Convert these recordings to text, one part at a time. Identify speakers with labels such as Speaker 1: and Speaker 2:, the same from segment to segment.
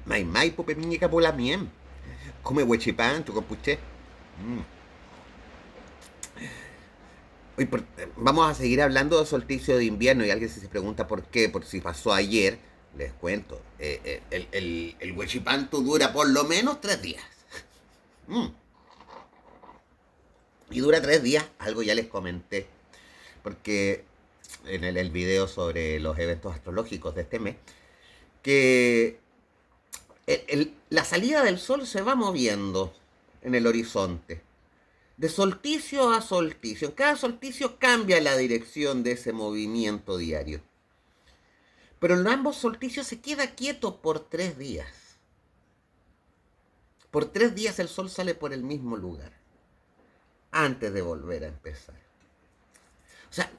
Speaker 1: Mai, pupe miñica pola miem. Come huechipán, tu compuché. Hoy vamos a seguir hablando de solsticio de invierno y alguien si se pregunta por qué, por si pasó ayer, les cuento. El huechipanto dura por lo menos 3 días. Mm. Y dura 3 días, algo ya les comenté, porque en el video sobre los eventos astrológicos de este mes, que la salida del sol se va moviendo en el horizonte, de solsticio a solsticio. En cada solsticio cambia la dirección de ese movimiento diario. Pero en ambos solsticios se queda quieto por 3 días. Por 3 días el sol sale por el mismo lugar, antes de volver a empezar. O sea,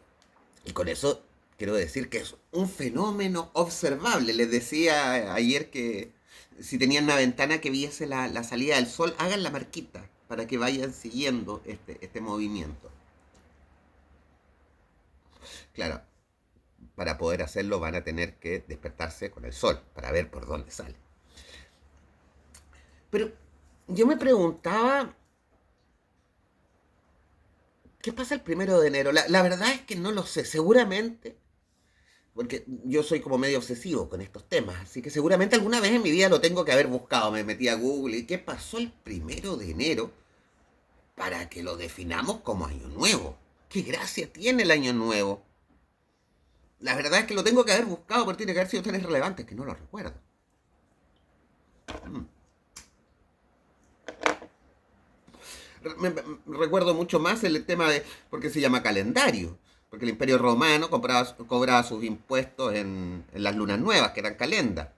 Speaker 1: y con eso quiero decir que es un fenómeno observable. Les decía ayer que si tenían una ventana que viese la salida del sol, hagan la marquita para que vayan siguiendo este movimiento. Claro, para poder hacerlo van a tener que despertarse con el sol para ver por dónde sale. Pero yo me preguntaba, ¿qué pasa el 1 de enero? La verdad es que no lo sé, seguramente, porque yo soy como medio obsesivo con estos temas, así que seguramente alguna vez en mi vida lo tengo que haber buscado. Me metí a Google y ¿qué pasó el 1 de enero para que lo definamos como año nuevo? ¿Qué gracia tiene el año nuevo? La verdad es que lo tengo que haber buscado, pero tiene que haber sido tan irrelevante que no lo recuerdo. Mm. Recuerdo mucho más el tema de porque se llama calendario, porque el Imperio Romano cobraba sus impuestos en las lunas nuevas, que eran calendas.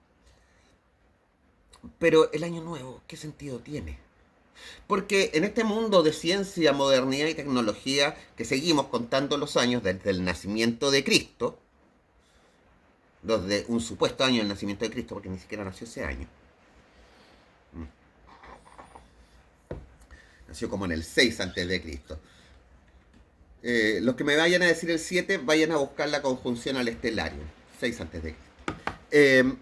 Speaker 1: Pero el año nuevo, ¿qué sentido tiene? Porque en este mundo de ciencia, modernidad y tecnología que seguimos contando los años desde el nacimiento de Cristo, desde un supuesto año del nacimiento de Cristo, porque ni siquiera nació ese año, nació como en el 6 antes de Cristo. Los que me vayan a decir el 7 vayan a buscar la conjunción al estelario, 6 antes de Cristo. Eh,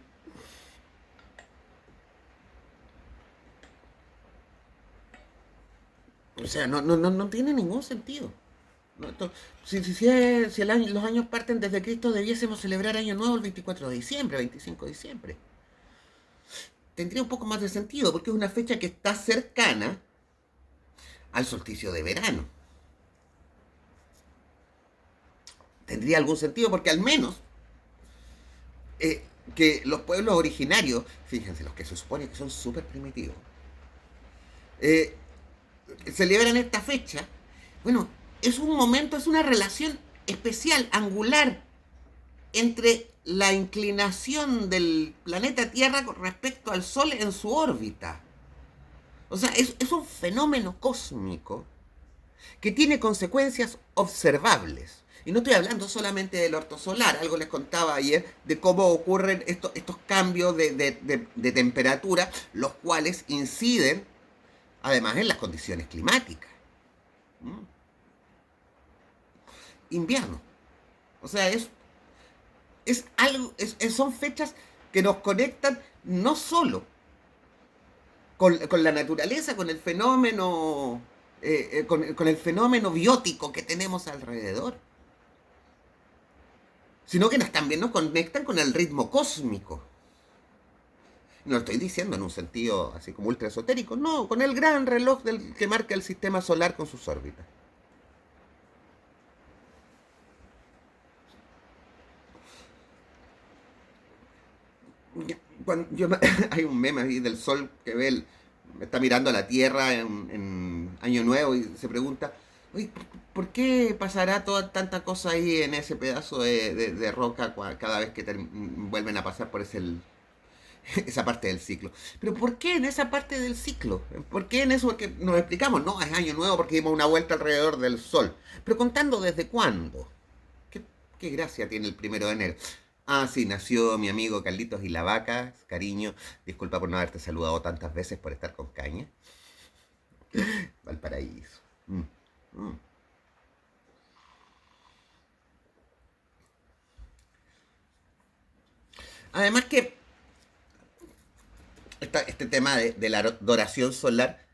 Speaker 1: o sea, no tiene ningún sentido. No, si los años parten desde Cristo, debiésemos celebrar Año Nuevo el 24 de diciembre, 25 de diciembre. Tendría un poco más de sentido, porque es una fecha que está cercana al solsticio de verano. Tendría algún sentido, porque al menos que los pueblos originarios, fíjense, los que se supone que son súper primitivos, eh, celebran esta fecha. Bueno, es un momento, es una relación especial, angular, entre la inclinación del planeta Tierra con respecto al Sol en su órbita. O sea, es un fenómeno cósmico que tiene consecuencias observables. Y no estoy hablando solamente del orto solar, algo les contaba ayer de cómo ocurren estos cambios de temperatura, los cuales inciden además en las condiciones climáticas. ¿Mm? Invierno. O sea, es algo, son fechas que nos conectan no solo con la naturaleza, con el fenómeno, con el fenómeno biótico que tenemos alrededor, sino que también nos conectan con el ritmo cósmico. No lo estoy diciendo en un sentido así como ultra esotérico, no, con el gran reloj que marca el sistema solar con sus órbitas. Hay un meme ahí del sol que está mirando a la Tierra en Año Nuevo y se pregunta, oye, ¿por qué pasará toda tanta cosa ahí en ese pedazo de roca cada vez que vuelven a pasar por esa parte del ciclo? Pero ¿por qué en esa parte del ciclo? ¿Por qué en eso que nos explicamos? No, es Año Nuevo porque dimos una vuelta alrededor del Sol. Pero contando desde cuándo. ¿Qué, qué gracia tiene el 1 de enero? Ah, sí, nació mi amigo Carlitos y la Vaca. Cariño, disculpa por no haberte saludado tantas veces por estar con caña. Valparaíso. Mm, mm. Además que este tema de la adoración solar,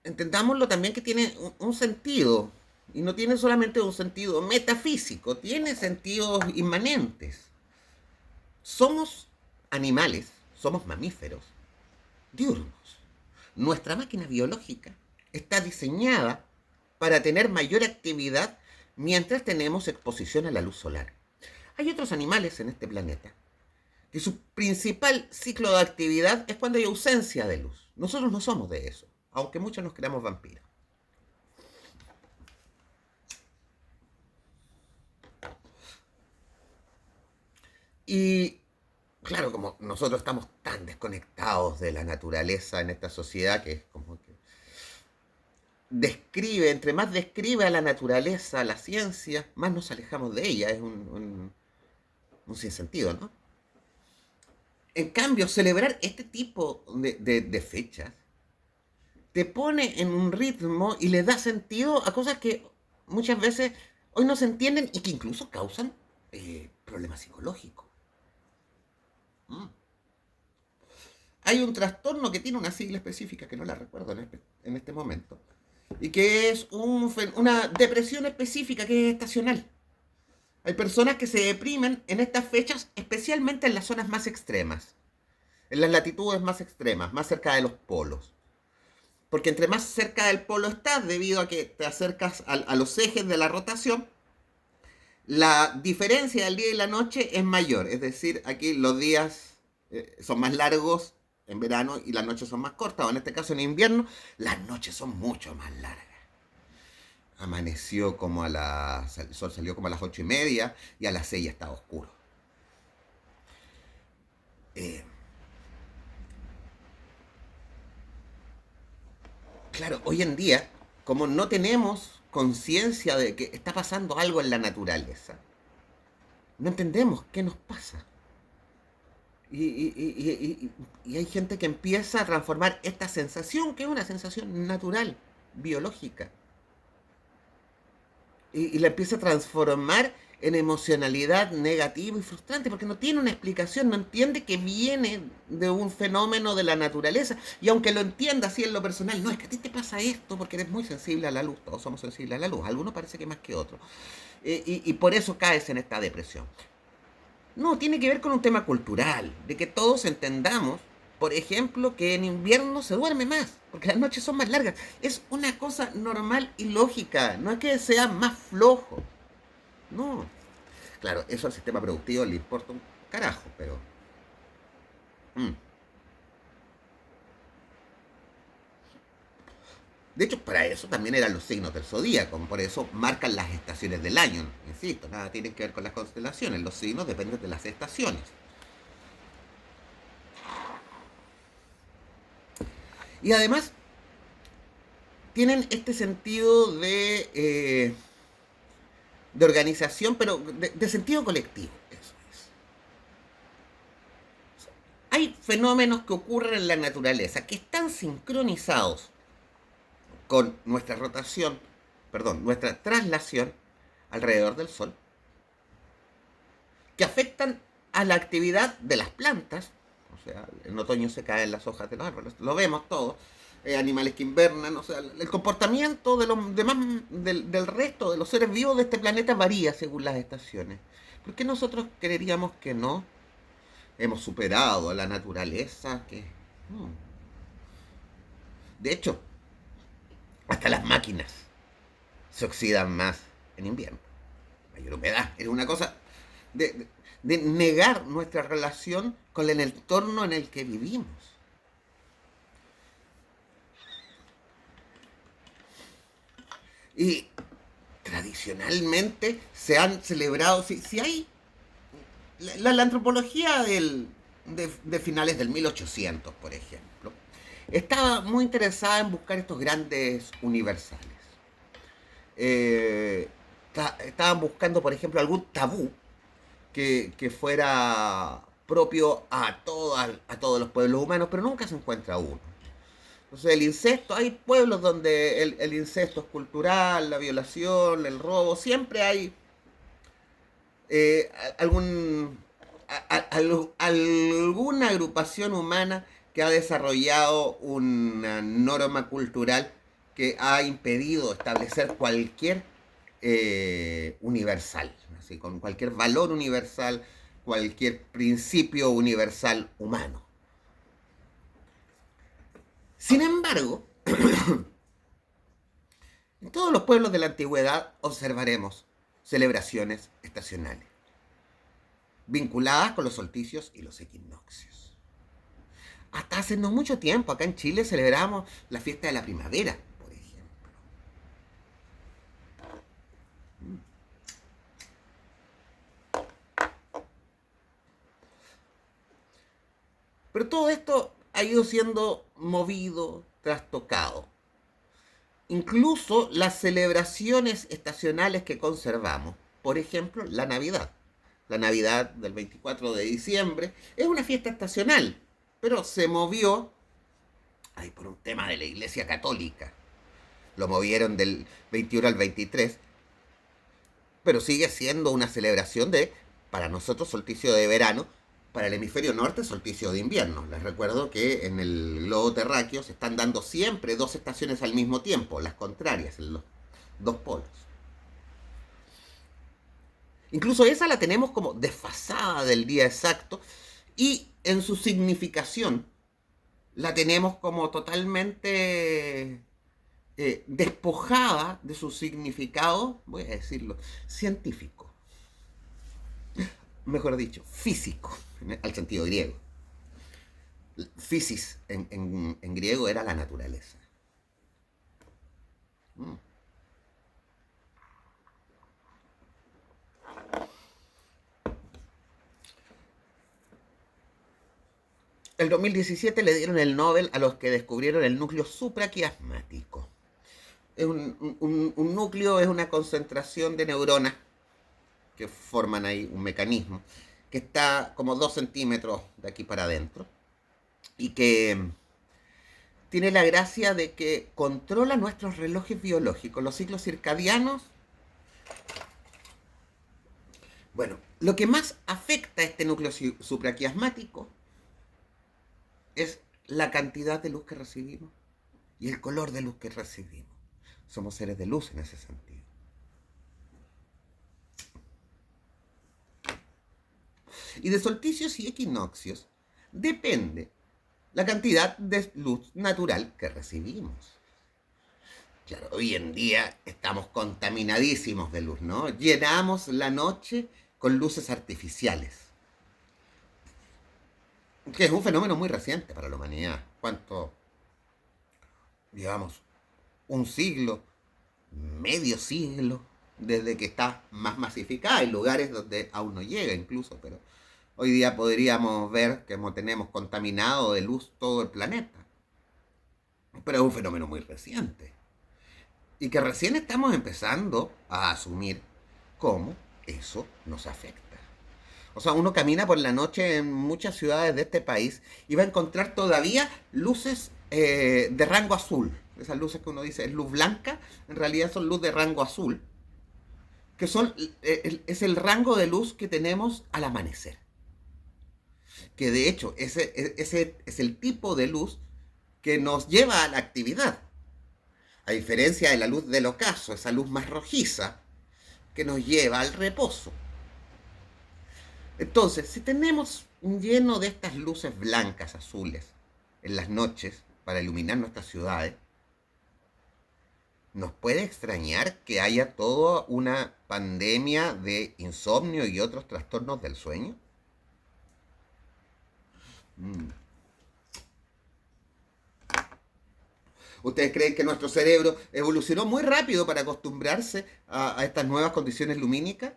Speaker 1: entendámoslo también que tiene un sentido. Y no tiene solamente un sentido metafísico, tiene sentidos inmanentes. Somos animales, somos mamíferos, diurnos. Nuestra máquina biológica está diseñada para tener mayor actividad mientras tenemos exposición a la luz solar. Hay otros animales en este planeta que su principal ciclo de actividad es cuando hay ausencia de luz. Nosotros no somos de eso, aunque muchos nos creamos vampiros. Y claro, como nosotros estamos tan desconectados de la naturaleza en esta sociedad que es como que describe, entre más describe a la naturaleza, la ciencia, más nos alejamos de ella. Es un sinsentido, ¿no? En cambio, celebrar este tipo de fechas te pone en un ritmo y le da sentido a cosas que muchas veces hoy no se entienden y que incluso causan problemas psicológicos. Mm. Hay un trastorno que tiene una sigla específica que no la recuerdo en este momento y que es una depresión específica que es estacional. Hay personas que se deprimen en estas fechas, especialmente en las zonas más extremas, en las latitudes más extremas, más cerca de los polos. Porque entre más cerca del polo estás, debido a que te acercas a los ejes de la rotación, la diferencia del día y la noche es mayor. Es decir, aquí los días son más largos en verano y las noches son más cortas. O en este caso en invierno, las noches son mucho más largas. Amaneció como el sol salió como a las 8:30 y a las 6 ya estaba oscuro. Eh, claro, hoy en día, como no tenemos conciencia de que está pasando algo en la naturaleza, no entendemos qué nos pasa. Y hay gente que empieza a transformar esta sensación, que es una sensación natural, biológica, y la empieza a transformar en emocionalidad negativa y frustrante porque no tiene una explicación, no entiende que viene de un fenómeno de la naturaleza. Y aunque lo entienda así en lo personal, no, es que a ti te pasa esto porque eres muy sensible a la luz, todos somos sensibles a la luz, algunos parece que más que otros. Y por eso caes en esta depresión. No, tiene que ver con un tema cultural, de que todos entendamos, por ejemplo, que en invierno se duerme más, porque las noches son más largas. Es una cosa normal y lógica, no es que sea más flojo. No. Claro, eso al sistema productivo le importa un carajo, pero... mm. De hecho, para eso también eran los signos del zodíaco, por eso marcan las estaciones del año. Insisto, nada tiene que ver con las constelaciones, los signos dependen de las estaciones. Y además, tienen este sentido de organización, pero de sentido colectivo. Eso es. Hay fenómenos que ocurren en la naturaleza que están sincronizados con nuestra rotación, perdón, nuestra traslación alrededor del Sol, que afectan a la actividad de las plantas. O sea, en otoño se caen las hojas de los árboles, lo vemos todos, animales que invernan, o sea, el comportamiento de los demás, del resto de los seres vivos de este planeta varía según las estaciones. ¿Por qué nosotros creeríamos que no? Hemos superado a la naturaleza, que... no. De hecho, hasta las máquinas se oxidan más en invierno. Mayor humedad. Es una cosa de negar nuestra relación con el entorno en el que vivimos. Y tradicionalmente se han celebrado, si hay la antropología de finales del 1800, por ejemplo, estaba muy interesada en buscar estos grandes universales. Eh, estaban buscando, por ejemplo, algún tabú que fuera propio a todos los pueblos humanos, pero nunca se encuentra uno. Entonces el incesto, hay pueblos donde el incesto es cultural, la violación, el robo, siempre hay algún alguna agrupación humana que ha desarrollado una norma cultural que ha impedido establecer cualquier universal, así, con cualquier valor universal, cualquier principio universal humano. Sin embargo, en todos los pueblos de la antigüedad observaremos celebraciones estacionales, vinculadas con los solsticios y los equinoccios. Hasta hace no mucho tiempo, acá en Chile celebramos la fiesta de la primavera, por ejemplo. Pero todo esto ha ido siendo movido, trastocado. Incluso las celebraciones estacionales que conservamos, por ejemplo, la Navidad. La Navidad del 24 de diciembre es una fiesta estacional, pero se movió por un tema de la Iglesia Católica. Lo movieron del 21 al 23, pero sigue siendo una celebración de, para nosotros, solsticio de verano, para el hemisferio norte, solsticio de invierno. Les recuerdo que en el globo terráqueo se están dando siempre dos estaciones al mismo tiempo, las contrarias, en los dos polos. Incluso esa la tenemos como desfasada del día exacto y en su significación la tenemos como totalmente despojada de su significado, voy a decirlo, científico. Mejor dicho, físico, al sentido griego. Physis en griego era la naturaleza. El 2017 le dieron el Nobel a los que descubrieron el núcleo supraquiasmático. Es un núcleo es una concentración de neuronas que forman ahí un mecanismo que está como 2 centímetros de aquí para adentro y que tiene la gracia de que controla nuestros relojes biológicos, los ciclos circadianos. Bueno, lo que más afecta a este núcleo supraquiasmático es la cantidad de luz que recibimos y el color de luz que recibimos. Somos seres de luz en ese sentido. Y de solsticios y equinoccios depende la cantidad de luz natural que recibimos. Claro, hoy en día estamos contaminadísimos de luz, ¿no? Llenamos la noche con luces artificiales, que es un fenómeno muy reciente para la humanidad. ¿Cuánto? Llevamos un siglo, medio siglo, desde que está más masificada. Hay lugares donde aún no llega incluso, pero hoy día podríamos ver que tenemos contaminado de luz todo el planeta. Pero es un fenómeno muy reciente. Y que recién estamos empezando a asumir cómo eso nos afecta. O sea, uno camina por la noche en muchas ciudades de este país y va a encontrar todavía luces de rango azul. Esas luces que uno dice es luz blanca, en realidad son luz de rango azul, que es el rango de luz que tenemos al amanecer. Que de hecho ese es el tipo de luz que nos lleva a la actividad. A diferencia de la luz del ocaso, esa luz más rojiza, que nos lleva al reposo. Entonces, si tenemos lleno de estas luces blancas, azules, en las noches, para iluminar nuestras ciudades, ¿nos puede extrañar que haya toda una pandemia de insomnio y otros trastornos del sueño? ¿Ustedes creen que nuestro cerebro evolucionó muy rápido para acostumbrarse a estas nuevas condiciones lumínicas?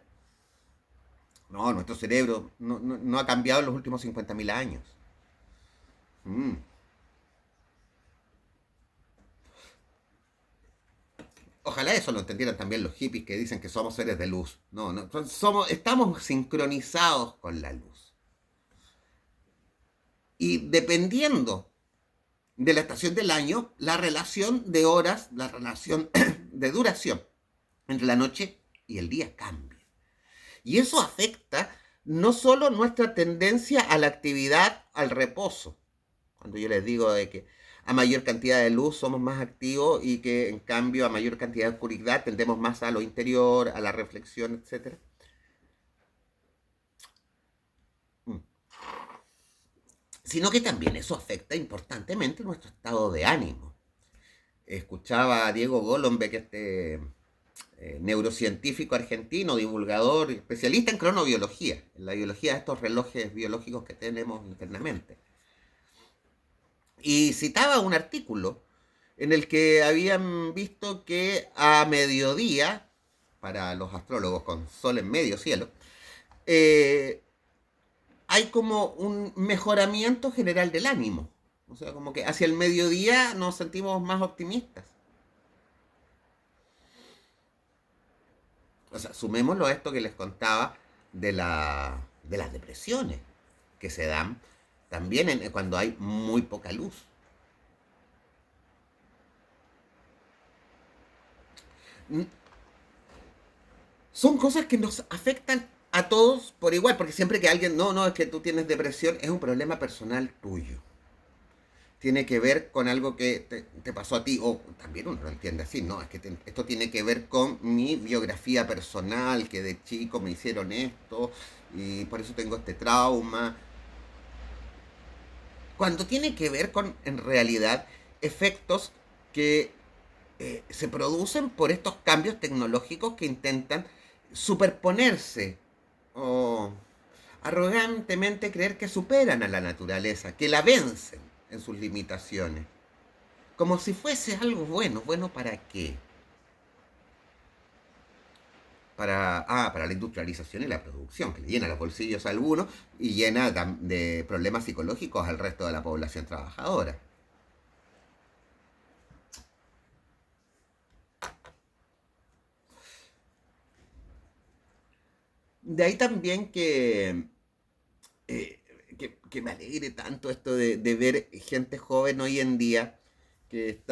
Speaker 1: No, nuestro cerebro no ha cambiado en los últimos 50.000 años. Ojalá eso lo entendieran también los hippies que dicen que somos seres de luz. No, estamos sincronizados con la luz. Y dependiendo de la estación del año, la relación de horas, la relación de duración entre la noche y el día cambia. Y eso afecta no solo nuestra tendencia a la actividad, al reposo. Cuando yo les digo de que a mayor cantidad de luz somos más activos y que en cambio a mayor cantidad de oscuridad tendemos más a lo interior, a la reflexión, etcétera. Mm. Sino que también eso afecta importantemente nuestro estado de ánimo. Escuchaba a Diego Golombek, neurocientífico argentino, divulgador, especialista en cronobiología, en la biología de estos relojes biológicos que tenemos internamente. Y citaba un artículo en el que habían visto que a mediodía, para los astrólogos con sol en medio cielo, eh, hay como un mejoramiento general del ánimo. O sea, como que hacia el mediodía nos sentimos más optimistas. O sea, sumémoslo a esto que les contaba de las depresiones que se dan también cuando hay muy poca luz. Son cosas que nos afectan a todos por igual, porque siempre que alguien, no, no, es que tú tienes depresión, es un problema personal tuyo. Tiene que ver con algo que te pasó a ti, o también uno lo entiende así, ¿no? Es que esto tiene que ver con mi biografía personal, que de chico me hicieron esto, y por eso tengo este trauma. Cuando tiene que ver con, en realidad, efectos que se producen por estos cambios tecnológicos que intentan superponerse o arrogantemente creer que superan a la naturaleza, que la vencen en sus limitaciones, como si fuese algo bueno. ¿Bueno para qué? Para la industrialización y la producción, que le llena los bolsillos a algunos y llena de problemas psicológicos al resto de la población trabajadora. De ahí también eh, que me alegre tanto esto de ver gente joven hoy en día que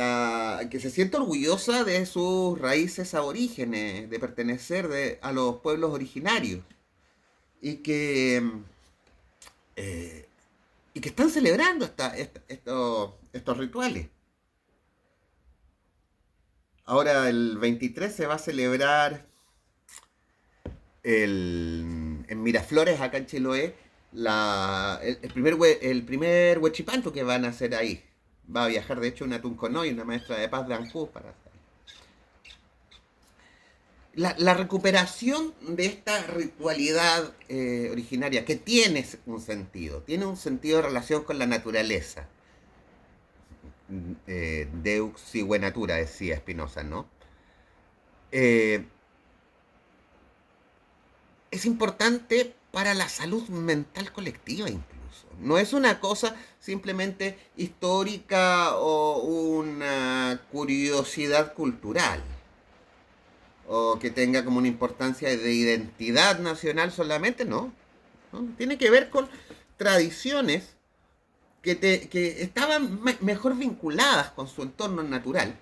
Speaker 1: se siente orgullosa de sus raíces aborígenes, de pertenecer a los pueblos originarios y eh, y que están celebrando estos rituales. Ahora el 23 se va a celebrar en Miraflores, acá en Chiloé, el primer huechipanto que van a hacer ahí. Va a viajar, de hecho, una Tunconoy, una maestra de paz de Ancú, para hacer. La recuperación de esta ritualidad originaria, que tiene un sentido de relación con la naturaleza. Deux sigue natura, decía Spinoza, ¿no? Eh, es importante para la salud mental colectiva incluso. No es una cosa simplemente histórica o una curiosidad cultural o que tenga como una importancia de identidad nacional solamente, no. ¿No? Tiene que ver con tradiciones que estaban mejor vinculadas con su entorno natural,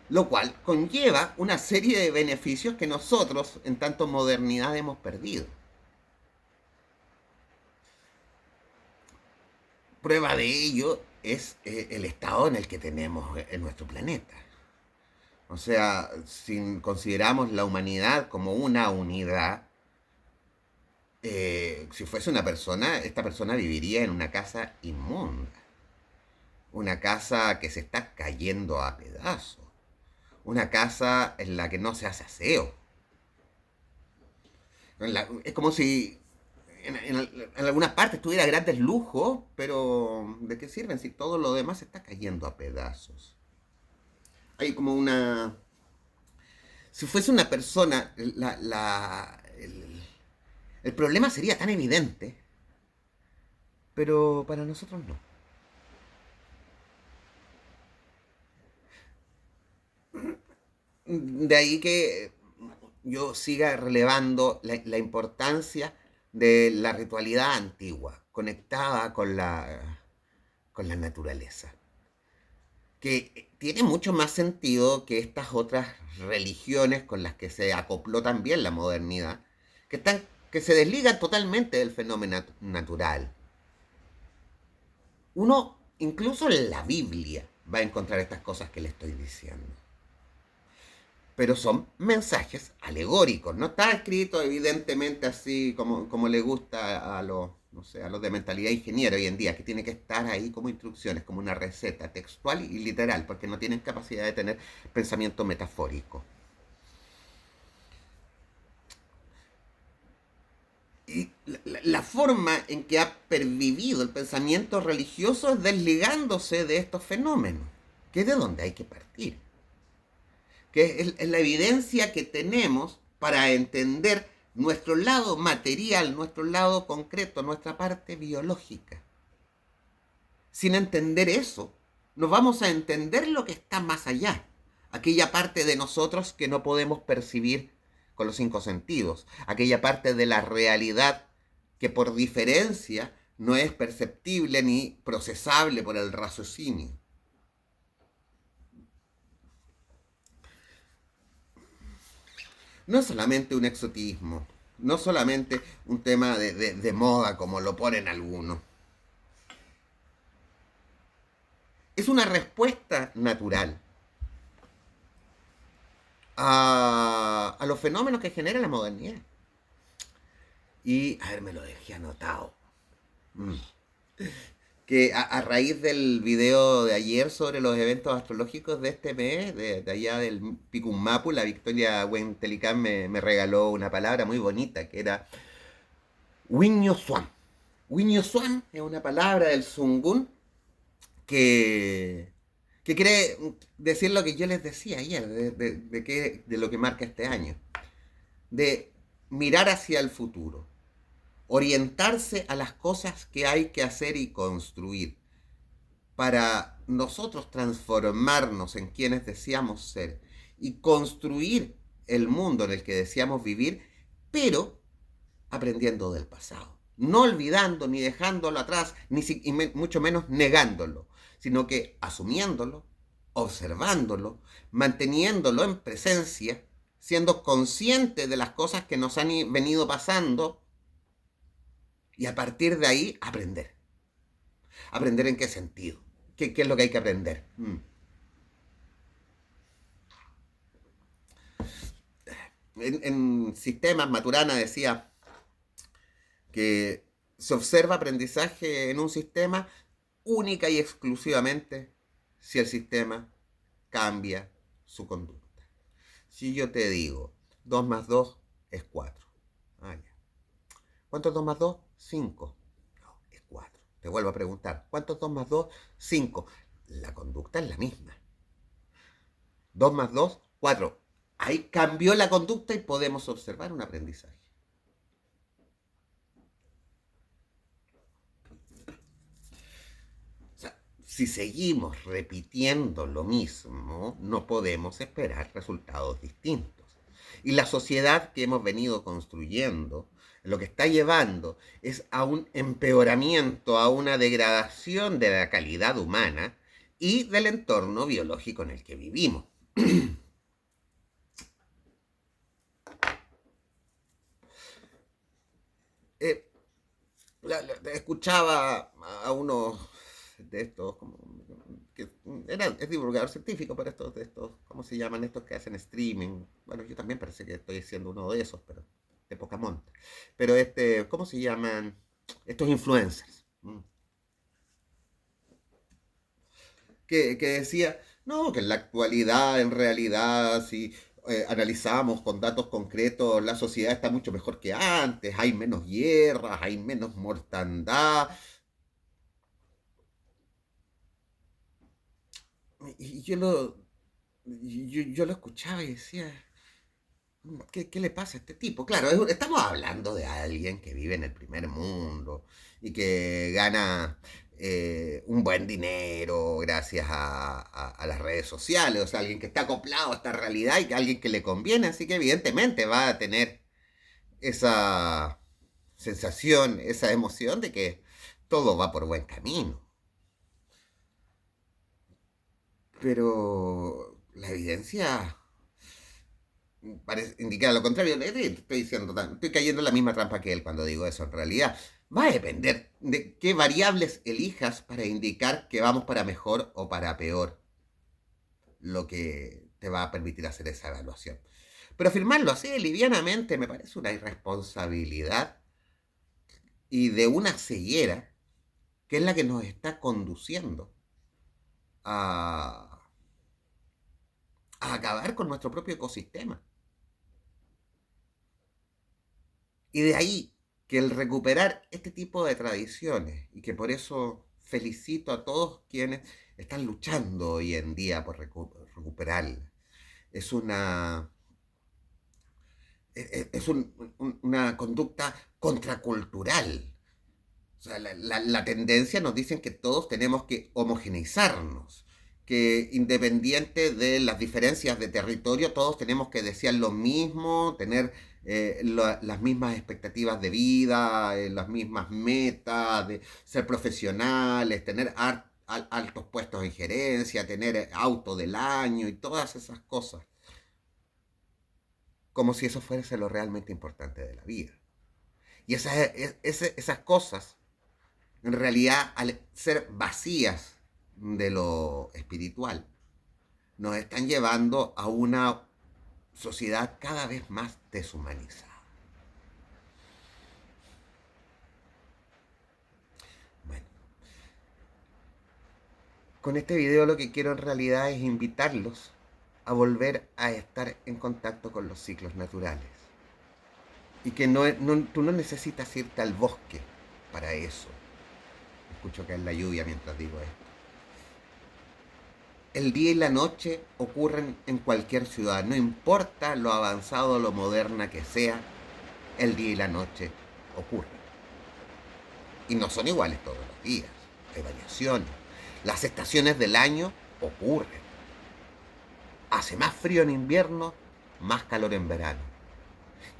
Speaker 1: lo cual conlleva una serie de beneficios que nosotros en tanto modernidad hemos perdido. Prueba de ello es el estado en el que tenemos en nuestro planeta. O sea, si consideramos la humanidad como una unidad, si fuese una persona, esta persona viviría en una casa inmunda, una casa que se está cayendo a pedazos, una casa en la que no se hace aseo. Es como si en algunas partes tuviera grandes lujos, pero ¿de qué sirven si todo lo demás se está cayendo a pedazos? Hay como una... Si fuese una persona, el problema sería tan evidente, pero para nosotros no. De ahí que yo siga relevando la importancia de la ritualidad antigua, conectada con la naturaleza, que tiene mucho más sentido que estas otras religiones con las que se acopló también la modernidad, que están que se desligan totalmente del fenómeno natural. Uno, incluso en la Biblia, va a encontrar estas cosas que le estoy diciendo. Pero son mensajes alegóricos. No está escrito evidentemente así como le gusta a los, no sé, a los de mentalidad ingeniera hoy en día, que tiene que estar ahí como instrucciones, como una receta textual y literal, porque no tienen capacidad de tener pensamiento metafórico. Y la forma en que ha pervivido el pensamiento religioso es desligándose de estos fenómenos, que es de donde hay que partir, que es la evidencia que tenemos para entender nuestro lado material, nuestro lado concreto, nuestra parte biológica. Sin entender eso, no vamos a entender lo que está más allá, aquella parte de nosotros que no podemos percibir con los cinco sentidos, aquella parte de la realidad que por diferencia no es perceptible ni procesable por el raciocinio. No es solamente un exotismo, no solamente un tema de moda como lo ponen algunos. Es una respuesta natural a los fenómenos que genera la modernidad. Y, a ver, me lo dejé anotado. Mm. Que a raíz del video de ayer sobre los eventos astrológicos de este mes, de allá del Picummapu, la Victoria Huentelicán me regaló una palabra muy bonita que era Wiño Swan. Wiño Swan es una palabra del Zungun que, que quiere decir lo que yo les decía ayer, de lo que marca este año, de mirar hacia el futuro, orientarse a las cosas que hay que hacer y construir para nosotros transformarnos en quienes deseamos ser y construir el mundo en el que deseamos vivir, pero aprendiendo del pasado. No olvidando ni dejándolo atrás, y mucho menos negándolo, sino que asumiéndolo, observándolo, manteniéndolo en presencia, siendo consciente de las cosas que nos han venido pasando y a partir de ahí aprender. ¿Aprender en qué sentido? ¿Qué es lo que hay que aprender? En sistemas, Maturana decía que se observa aprendizaje en un sistema única y exclusivamente si el sistema cambia su conducta. Si yo te digo 2 más 2 es 4. Ah, ya. ¿Cuánto es 2 más 2? 5. No, es 4. Te vuelvo a preguntar. ¿Cuánto es 2 más 2? 5. La conducta es la misma. 2 más 2, 4. Ahí cambió la conducta y podemos observar un aprendizaje. O sea, si seguimos repitiendo lo mismo, no podemos esperar resultados distintos. Y la sociedad que hemos venido construyendo, lo que está llevando es a un empeoramiento, a una degradación de la calidad humana y del entorno biológico en el que vivimos. eh, escuchaba a unos de estos, que es divulgador científico, pero estos, ¿cómo se llaman estos que hacen streaming? Bueno, yo también parece que estoy siendo uno de esos, pero de poca monta. Pero ¿cómo se llaman? Estos influencers. Que decía, no, que en la actualidad, en realidad, si analizamos con datos concretos, la sociedad está mucho mejor que antes, hay menos guerras, hay menos mortandad. Y yo lo escuchaba y decía, ¿qué le pasa a este tipo? Claro, estamos hablando de alguien que vive en el primer mundo y que gana un buen dinero gracias a las redes sociales, o sea, alguien que está acoplado a esta realidad y que alguien que le conviene, así que evidentemente va a tener esa sensación, esa emoción de que todo va por buen camino. Pero la evidencia parece indicar lo contrario. Estoy diciendo, estoy cayendo en la misma trampa que él cuando digo eso. En realidad, va a depender de qué variables elijas para indicar que vamos para mejor o para peor, lo que te va a permitir hacer esa evaluación. Pero afirmarlo así livianamente me parece una irresponsabilidad y de una ceguera que es la que nos está conduciendo a, a acabar con nuestro propio ecosistema. Y de ahí que el recuperar este tipo de tradiciones, y que por eso felicito a todos quienes están luchando hoy en día por recuperarla, es una, una conducta contracultural. O sea, la tendencia nos dicen que todos tenemos que homogeneizarnos, que independiente de las diferencias de territorio, todos tenemos que desear lo mismo, tener las mismas expectativas de vida, las mismas metas, de ser profesionales, tener altos puestos en gerencia, tener auto del año y todas esas cosas, como si eso fuese lo realmente importante de la vida. Y esas cosas en realidad, al ser vacías de lo espiritual, nos están llevando a una sociedad cada vez más deshumanizada. Bueno, con este video lo que quiero en realidad es invitarlos a volver a estar en contacto con los ciclos naturales. Y que tú no necesitas irte al bosque para eso. Escucho caer la lluvia mientras digo esto. El día y la noche ocurren en cualquier ciudad, no importa lo avanzado o lo moderna que sea, el día y la noche ocurren. Y no son iguales todos los días, hay variaciones. Las estaciones del año ocurren. Hace más frío en invierno, más calor en verano.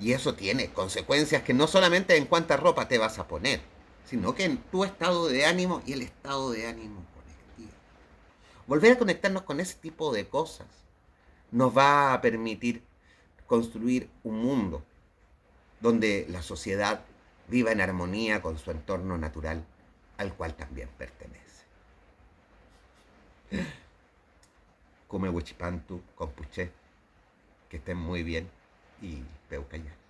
Speaker 1: Y eso tiene consecuencias que no solamente en cuánta ropa te vas a poner, sino que en tu estado de ánimo y el estado de ánimo colectivo. Volver a conectarnos con ese tipo de cosas nos va a permitir construir un mundo donde la sociedad viva en armonía con su entorno natural al cual también pertenece. Come Huichipantu, Compuché, que estén muy bien y Peucayá.